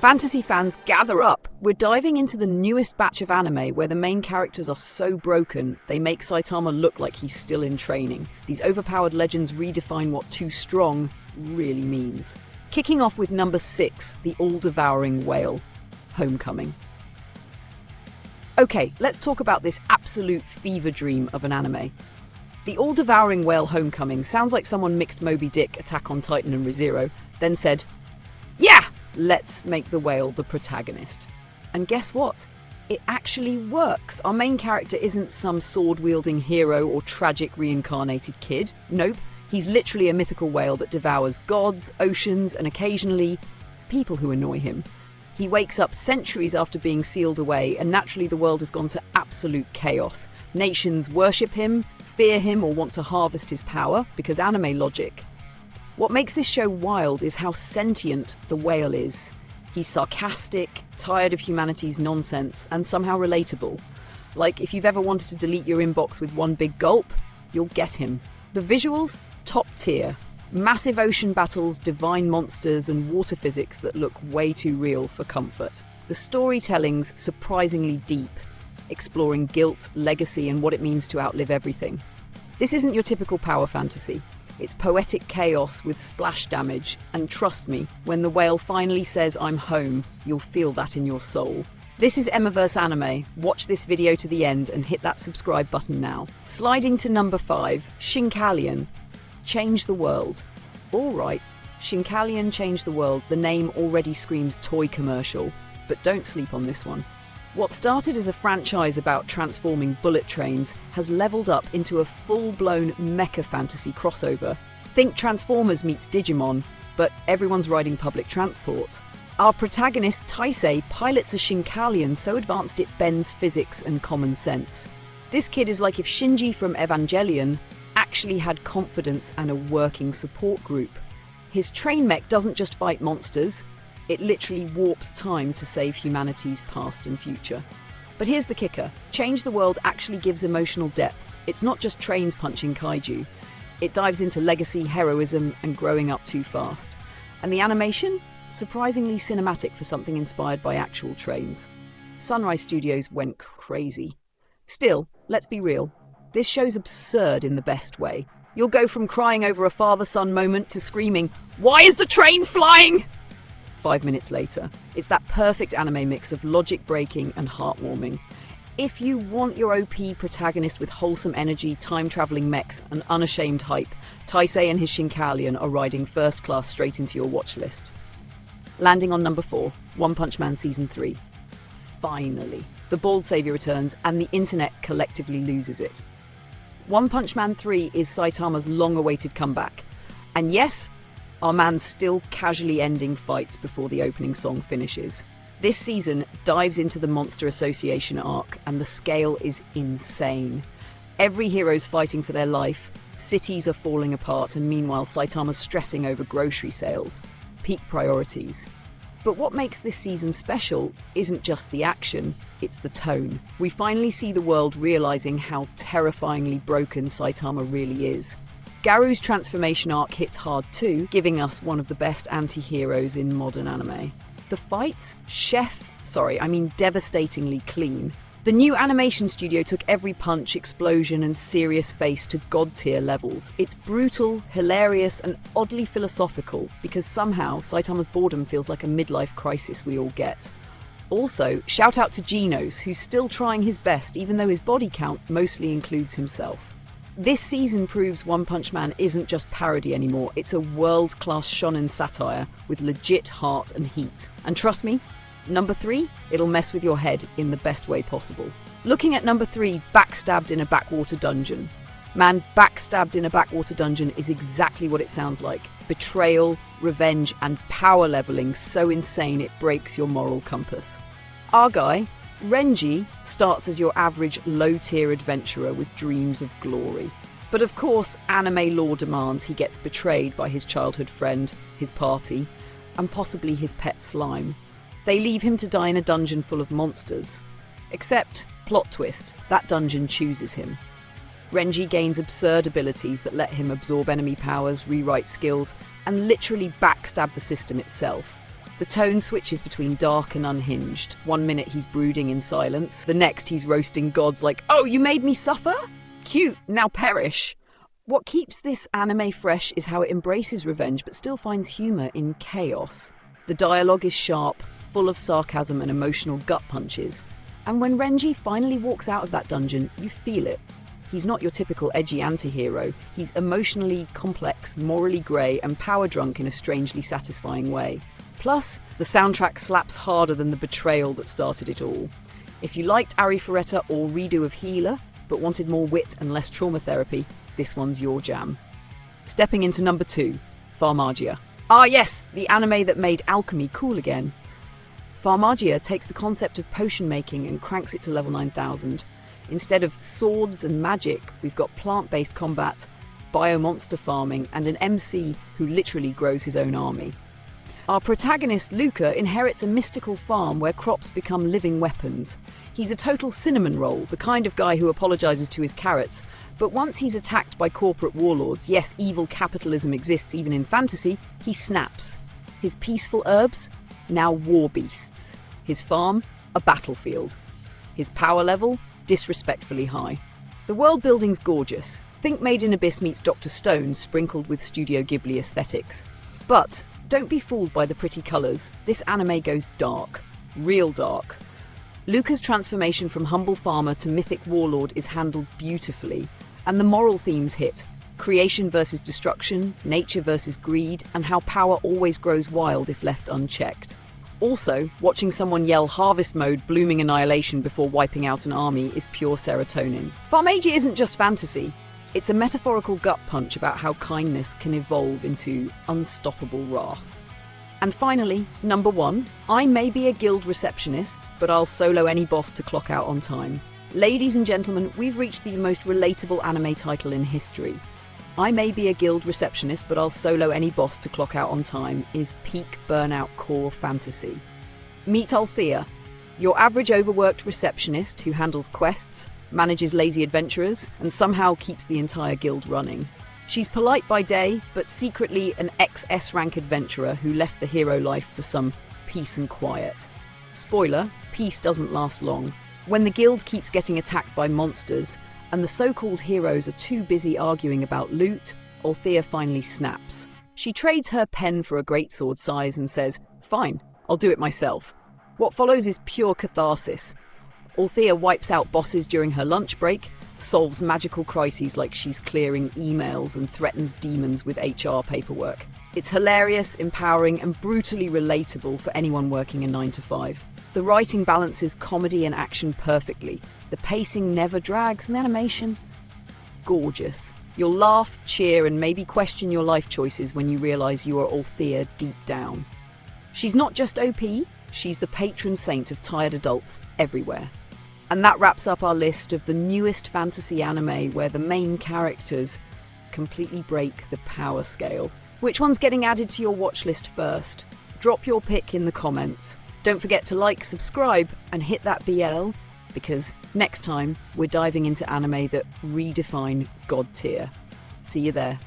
Fantasy fans, gather up! We're diving into the newest batch of anime where the main characters are so broken, they make Saitama look like he's still in training. These overpowered legends redefine what too strong really means. Kicking off with number 6, the all-devouring whale, Homecoming. Okay, let's talk about this absolute fever dream of an anime. The all-devouring whale Homecoming sounds like someone mixed Moby Dick, Attack on Titan and ReZero, then said, "Yeah! Let's make the whale the protagonist." And guess what? It actually works. Our main character isn't some sword-wielding hero or tragic reincarnated kid. Nope, he's literally a mythical whale that devours gods, oceans, and occasionally people who annoy him. He wakes up centuries after being sealed away, and naturally the world has gone to absolute chaos. Nations worship him, fear him, or want to harvest his power, because anime logic. What makes this show wild is how sentient the whale is. He's sarcastic, tired of humanity's nonsense, and somehow relatable. Like, if you've ever wanted to delete your inbox with one big gulp, you'll get him. The visuals? Top tier. Massive ocean battles, divine monsters, and water physics that look way too real for comfort. The storytelling's surprisingly deep, exploring guilt, legacy, and what it means to outlive everything. This isn't your typical power fantasy. It's poetic chaos with splash damage, and trust me, when the whale finally says "I'm home," you'll feel that in your soul. This is Emiverse Anime. Watch this video to the end and hit that subscribe button now. Sliding to number 5, Shinkalion. Change the world. Alright, Shinkalion Change the World, the name already screams toy commercial, but don't sleep on this one. What started as a franchise about transforming bullet trains has leveled up into a full-blown mecha fantasy crossover. Think Transformers meets Digimon, but everyone's riding public transport. Our protagonist, Taisei, pilots a Shinkalion so advanced it bends physics and common sense. This kid is like if Shinji from Evangelion actually had confidence and a working support group. His train mech doesn't just fight monsters, it literally warps time to save humanity's past and future. But here's the kicker. Change the World actually gives emotional depth. It's not just trains punching kaiju. It dives into legacy, heroism, and growing up too fast. And the animation? Surprisingly cinematic for something inspired by actual trains. Sunrise Studios went crazy. Still, let's be real. This show's absurd in the best way. You'll go from crying over a father-son moment to screaming, "Why is the train flying?" 5 minutes later. It's that perfect anime mix of logic-breaking and heartwarming. If you want your OP protagonist with wholesome energy, time-traveling mechs, and unashamed hype, Taisei and his Shinkalion are riding first class straight into your watch list. Landing on number 4, One Punch Man Season 3. Finally. The bald savior returns, and the internet collectively loses it. One Punch Man 3 is Saitama's long-awaited comeback. And yes, our man's still casually ending fights before the opening song finishes. This season dives into the Monster Association arc, and the scale is insane. Every hero's fighting for their life, cities are falling apart, and meanwhile Saitama's stressing over grocery sales. Peak priorities. But what makes this season special isn't just the action, it's the tone. We finally see the world realizing how terrifyingly broken Saitama really is. Garu's transformation arc hits hard too, giving us one of the best anti-heroes in modern anime. The fights? Devastatingly clean. The new animation studio took every punch, explosion, and serious face to god-tier levels. It's brutal, hilarious, and oddly philosophical, because somehow Saitama's boredom feels like a midlife crisis we all get. Also, shout out to Genos, who's still trying his best even though his body count mostly includes himself. This season proves One Punch Man isn't just parody anymore, it's a world-class shonen satire with legit heart and heat. And trust me, number 3, it'll mess with your head in the best way possible. Looking at number 3, Backstabbed in a Backwater Dungeon. Man, Backstabbed in a Backwater Dungeon is exactly what it sounds like. Betrayal, revenge, and power leveling so insane it breaks your moral compass. Our guy, Renji, starts as your average low-tier adventurer with dreams of glory. But of course, anime lore demands he gets betrayed by his childhood friend, his party, and possibly his pet slime. They leave him to die in a dungeon full of monsters. Except, plot twist, that dungeon chooses him. Renji gains absurd abilities that let him absorb enemy powers, rewrite skills, and literally backstab the system itself. The tone switches between dark and unhinged. One minute he's brooding in silence, the next he's roasting gods like, "Oh, you made me suffer? Cute, now perish." What keeps this anime fresh is how it embraces revenge but still finds humour in chaos. The dialogue is sharp, full of sarcasm and emotional gut punches. And when Renji finally walks out of that dungeon, you feel it. He's not your typical edgy anti-hero. He's emotionally complex, morally grey, and power-drunk in a strangely satisfying way. Plus, the soundtrack slaps harder than the betrayal that started it all. If you liked Arifureta or Redo of Healer, but wanted more wit and less trauma therapy, this one's your jam. Stepping into number 2, Farmagia. Ah yes, the anime that made alchemy cool again. Farmagia takes the concept of potion making and cranks it to level 9000. Instead of swords and magic, we've got plant-based combat, biomonster farming, and an MC who literally grows his own army. Our protagonist, Luca, inherits a mystical farm where crops become living weapons. He's a total cinnamon roll, the kind of guy who apologizes to his carrots, but once he's attacked by corporate warlords, yes, evil capitalism exists even in fantasy, he snaps. His peaceful herbs? Now war beasts. His farm? A battlefield. His power level? Disrespectfully high. The world building's gorgeous. Think Made in Abyss meets Dr. Stone sprinkled with Studio Ghibli aesthetics. But don't be fooled by the pretty colours. This anime goes dark. Real dark. Luca's transformation from humble farmer to mythic warlord is handled beautifully, and the moral themes hit. Creation versus destruction, nature versus greed, and how power always grows wild if left unchecked. Also, watching someone yell harvest mode blooming annihilation before wiping out an army is pure serotonin. Farmagia isn't just fantasy. It's a metaphorical gut punch about how kindness can evolve into unstoppable wrath. And finally, number 1, I may be a guild receptionist, but I'll solo any boss to clock out on time. Ladies and gentlemen, we've reached the most relatable anime title in history. I may be a guild receptionist, but I'll solo any boss to clock out on time is peak burnout core fantasy. Meet Althea, your average overworked receptionist who handles quests, manages lazy adventurers, and somehow keeps the entire guild running. She's polite by day, but secretly an ex-S-rank adventurer who left the hero life for some peace and quiet. Spoiler, peace doesn't last long. When the guild keeps getting attacked by monsters, and the so-called heroes are too busy arguing about loot, Althea finally snaps. She trades her pen for a greatsword size and says, "Fine, I'll do it myself." What follows is pure catharsis. Althea wipes out bosses during her lunch break, solves magical crises like she's clearing emails, and threatens demons with HR paperwork. It's hilarious, empowering, and brutally relatable for anyone working a 9-to-5. The writing balances comedy and action perfectly. The pacing never drags, and the animation? Gorgeous. You'll laugh, cheer, and maybe question your life choices when you realise you are Althea deep down. She's not just OP, she's the patron saint of tired adults everywhere. And that wraps up our list of the newest fantasy anime where the main characters completely break the power scale. Which one's getting added to your watch list first? Drop your pick in the comments. Don't forget to like, subscribe, and hit that BL, because next time we're diving into anime that redefine God tier. See you there.